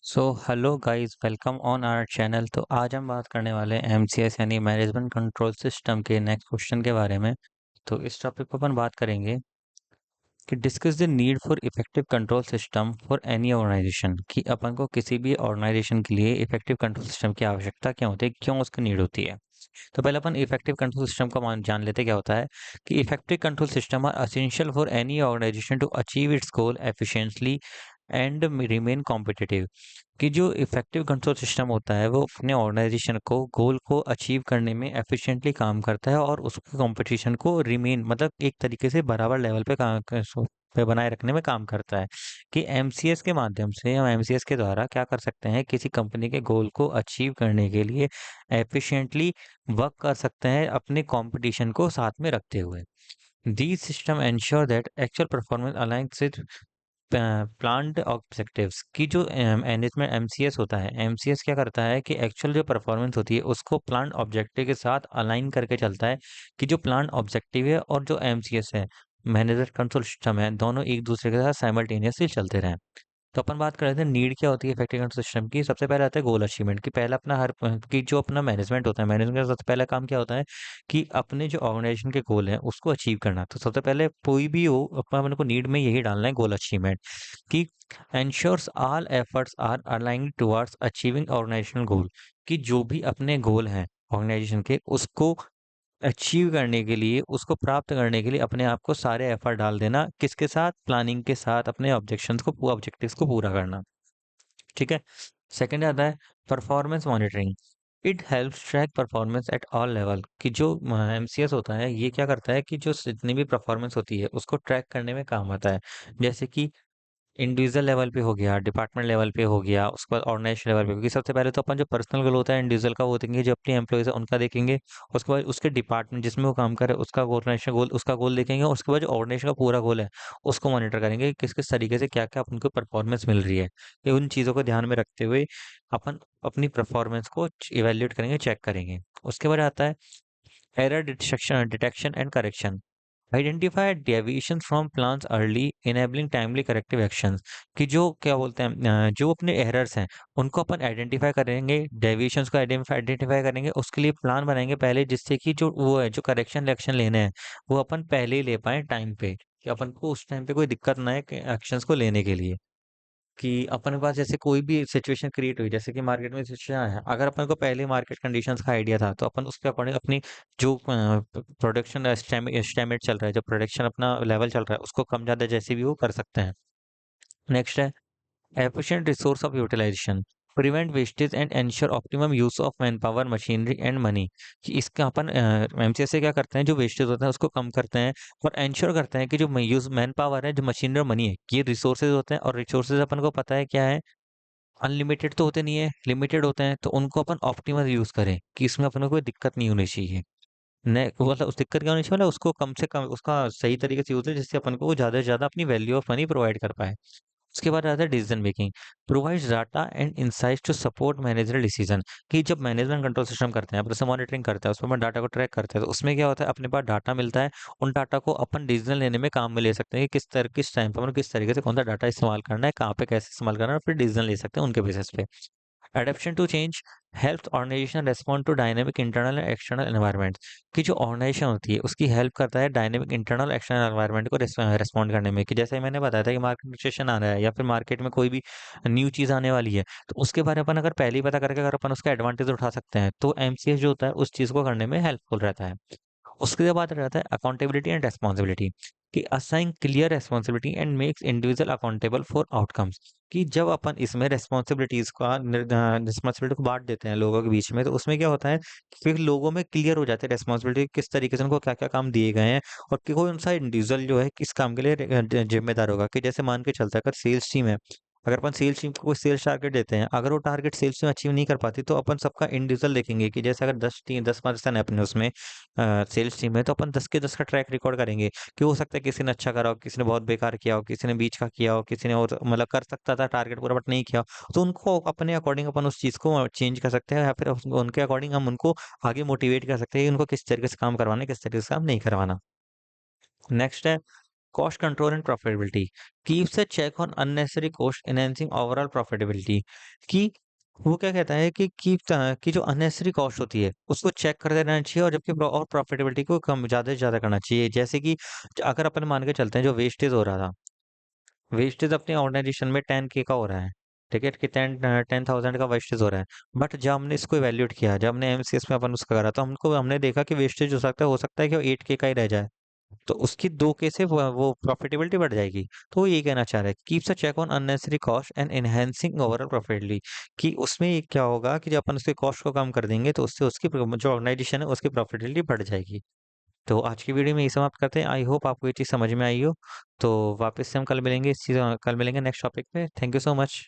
So hello guys, welcome on our channel. तो आज हम बात करने वाले हैं एमसीएस यानी मैनेजमेंट कंट्रोल सिस्टम के नेक्स्ट क्वेश्चन के बारे में। तो इस टॉपिक पर अपन बात करेंगे कि discuss the need for effective control system for any organisation, कि अपन को किसी भी ऑर्गेनाइजेशन के लिए इफेक्टिव कंट्रोल सिस्टम की आवश्यकता क्या होती है, क्यों उसकी नीड होती है। तो पहले अपन इफेक्टिव कंट्रोल सिस्टम को जान लेते क्या होता है। कि effective control system are essential for any organisation to achieve its goal efficiently and remain competitive. कि जो इफेक्टिव कंट्रोल सिस्टम होता है वो अपने ऑर्गेनाइजेशन को गोल को अचीव करने में एफिशिएंटली काम करता है और उसके कंपटीशन को रिमेन मतलब एक तरीके से बराबर लेवल पे पे बनाए रखने में काम करता है। कि एमसीएस के माध्यम से हम एमसीएस के द्वारा क्या कर सकते हैं, किसी कंपनी के गोल को अचीव करने के लिए एफिशिएंटली वर्क कर सकते हैं अपने कंपटीशन को साथ में रखते हुए। These system ensure that actual performance aligns with planned objectives. की जो मैनेजमेंट एमसीएस होता है, एमसीएस क्या करता है कि एक्चुअल जो परफॉर्मेंस होती है उसको प्लान्ड ऑब्जेक्टिव के साथ अलाइन करके चलता है। कि जो प्लान्ड ऑब्जेक्टिव है और जो एमसीएस है, मैनेजर कंट्रोल सिस्टम है, दोनों एक दूसरे के साथ साइमल्टेनियसली चलते रहें। तो अपन बात कर रहे थे नीड क्या होती है इफेक्टिव कंट्रोल सिस्टम की। सबसे पहले आता है गोल अचीवमेंट। कि पहला अपना कि जो अपना मैनेजमेंट होता है, मैनेजमेंट का सबसे पहला काम क्या होता है कि अपने जो ऑर्गेनाइजेशन के गोल हैं उसको अचीव करना। तो सबसे पहले कोई भी हो अपन को नीड में यही डालना है, गोल अचीवमेंट। कि ensures all efforts are aligned towards achieving organizational goal। कि जो भी अपने गोल हैं ऑर्गेनाइजेशन के, उसको अचीव करने के लिए, उसको प्राप्त करने के लिए अपने आप को सारे एफर्ट डाल देना। किसके साथ? प्लानिंग के साथ, अपने ऑब्जेक्टिव्स को पूरा करना। ठीक है। सेकंड आता है performance monitoring. It helps track performance at all level. कि जो एमसीएस होता है ये क्या करता है कि जो जितनी भी परफॉर्मेंस होती है उसको ट्रैक करने में काम आता है। जैसे कि इंडिविजुअल लेवल पे हो गया, डिपार्टमेंट लेवल पे हो गया, उसके बाद ऑर्गेनाइजेशन लेवल पे। क्योंकि सबसे पहले तो अपन जो पर्सनल गोल होता है इंडिविजुअल का वो देखेंगे, जो अपनी एम्प्लॉइज है उनका देखेंगे। उसके बाद उसके डिपार्टमेंट जिसमें वो काम करे उसका ऑर्गेनाइजेशन गोल, उसका गोल देखेंगे। और उसके बाद जो ऑर्गेनाइजेशन का पूरा गोल है उसको मॉनिटर करेंगे, किस किस तरीके से क्या क्या उनको परफॉर्मेंस मिल रही है। ये उन चीज़ों को ध्यान में रखते हुए अपन अपनी परफॉर्मेंस को इवेल्युएट करेंगे, चेक करेंगे। उसके बाद आता है error detection and correction. Identify deviation from plans early, enabling timely corrective actions. कि जो क्या बोलते हैं जो अपने एरर्स हैं उनको अपन आइडेंटिफाई करेंगे, डेविएशंस को आइडेंटिफाई करेंगे, उसके लिए प्लान बनाएंगे पहले, जिससे कि जो वो है जो करेक्शन एक्शन लेने हैं वो अपन पहले ही ले पाए टाइम पे, कि अपन को उस टाइम पे कोई दिक्कत ना है एक्शंस को लेने के लिए। कि अपने पास जैसे कोई भी सिचुएशन क्रिएट हुई, जैसे कि मार्केट में सिचुएशन है, अगर अपन को पहले मार्केट कंडीशंस का आइडिया था तो अपन उसके अकॉर्डिंग अपनी जो प्रोडक्शन एस्टिमेट चल रहा है, जो प्रोडक्शन अपना लेवल चल रहा है उसको कम ज़्यादा जैसे भी वो कर सकते हैं। नेक्स्ट है efficient resource of utilisation. Prevent wastage and ensure optimum use of man power, machinery and money. कि इसका अपन एमसीएस से क्या करते हैं, जो वेस्टेज होता है उसको कम करते हैं और एंश्योर करते हैं कि जो यूज मैन पावर है, जो मशीनरी और मनी है, ये रिसोर्सेज होते हैं। और रिसोर्सेज अपन को पता है क्या है, अनलिमिटेड तो होते नहीं है, लिमिटेड होते हैं। तो उनको अपन ऑप्टिमल यूज करें कि इसमें अपन को कोई दिक्कत नहीं होनी चाहिए। ने मतलब उस दिक्कत क्या होनी चाहिए, मतलब उसको कम से कम उसका सही तरीके से यूज है, जिससे अपन को वो ज्यादा से ज्यादा अपनी वैल्यू ऑफ मनी प्रोवाइड कर पाए। उसके बाद आता है decision making. Provides data and insights to support managerial decision. कि जब मैनेजमेंट कंट्रोल सिस्टम करते हैं, अपन मॉनिटरिंग करते हैं, उसमें डाटा को ट्रैक करते हैं, तो उसमें क्या होता है अपने पास डाटा मिलता है। उन डाटा को अपन डिसीजन लेने में काम में ले सकते हैं कि किस टाइम पर किस तरीके से कौन सा डाटा इस्तेमाल करना है, कहाँ पे कैसे इस्तेमाल करना है, और फिर डिसीजन ले सकते हैं उनके बेसिस पे। Adaption to change help organisation respond to dynamic internal and external environment. की जो ऑर्गेनाइजेशन होती है उसकी हेल्प करता है डायनेमिक इंटरनल एक्सटर्नल एनवायरनमेंट को रेस्पॉन्ड करने में। कि जैसे मैंने बताया था कि मार्केट सिचुएशन आ रहा है या फिर मार्केट में कोई भी न्यू चीज आने वाली है, तो उसके बारे में अपन अगर पहले ही पता करके अगर अपन उसका एडवांटेज उठा सकते हैं तो एमसीएस जो होता है उस चीज को करने में हेल्पफुल रहता है। उसके बाद रहता है अकाउंटेबिलिटी एंड रेस्पॉन्सिबिलिटी। कि assign clear responsibility and makes individual accountable for outcomes. कि जब अपन इसमें रिस्पॉन्सिबिलिटी को बांट देते हैं लोगों के बीच में, तो उसमें क्या होता है, फिर लोगों में क्लियर हो जाते हैं रेस्पॉन्सिबिलिटी किस तरीके से उनको क्या क्या काम दिए गए हैं और कि कौन सा इंडिविजुअल जो है किस काम के लिए जिम्मेदार होगा। कि जैसे मान के चलता है अगर सेल्स टीम है, अगर अपन सेल्स टीम को कोई सेल्स टारगेट देते हैं, अगर वो टारगेट सेल्स टीम अचीव नहीं कर पाती तो अपन सबका इंडिविजुअल देखेंगे। कि जैसे अगर 10 पर्सन है अपने उसमें सेल्स टीम है, तो अपन 10 के 10 का ट्रैक रिकॉर्ड करेंगे। कि हो सकता है किसी ने अच्छा करा हो, किसी ने बहुत बेकार किया हो, किसी ने बीच का किया हो, किसी ने और मतलब कर सकता था टारगेट पूरा बट नहीं किया हो। तो उनको अपने अकॉर्डिंग अपन उस चीज़ को चेंज कर सकते हैं या फिर उनके अकॉर्डिंग हम उनको आगे मोटिवेट कर सकते हैं कि उनको किस तरीके से काम करवाना है, किस तरीके से काम नहीं करवाना। नेक्स्ट है cost control and profitability, keeps a check on unnecessary cost enhancing overall profitability. कि वो क्या कहता है कि कि जो अननेसेसरी कॉस्ट होती है उसको चेक करते रहना चाहिए, और जबकि और प्रॉफिटेबिलिटी को कम ज़्यादा से ज़्यादा करना चाहिए। जैसे कि अगर अपन मान के चलते हैं जो वेस्टेज हो रहा था, वेस्टेज अपनी ऑर्गेनाइजेशन में 10K का हो रहा है, ठीक है, कि 10,000 का वेस्टेज हो रहा है। बट जब हमने इसको इवैल्यूएट किया, जब हमने एमसीएस में अपन उसका करा, तो हमने देखा कि वेस्टेज हो सकता है कि वो 8K का ही रह जाए। तो उसकी 2K से वो प्रॉफिटेबिलिटी बढ़ जाएगी। तो वो ये कहना चाह रहा है, keeps a check on unnecessary cost and enhancing overall profitability, कि उसमें ये क्या होगा कि जब अपन उसके कॉस्ट को कम कर देंगे तो उससे उसकी जो ऑर्गेनाइजेशन है उसकी प्रॉफिटेबिलिटी बढ़ जाएगी। तो आज की वीडियो में यही समाप्त करते हैं। आई होप आपको ये चीज़ समझ में आई हो। तो वापस से हम कल मिलेंगे नेक्स्ट टॉपिक पे। Thank you so much.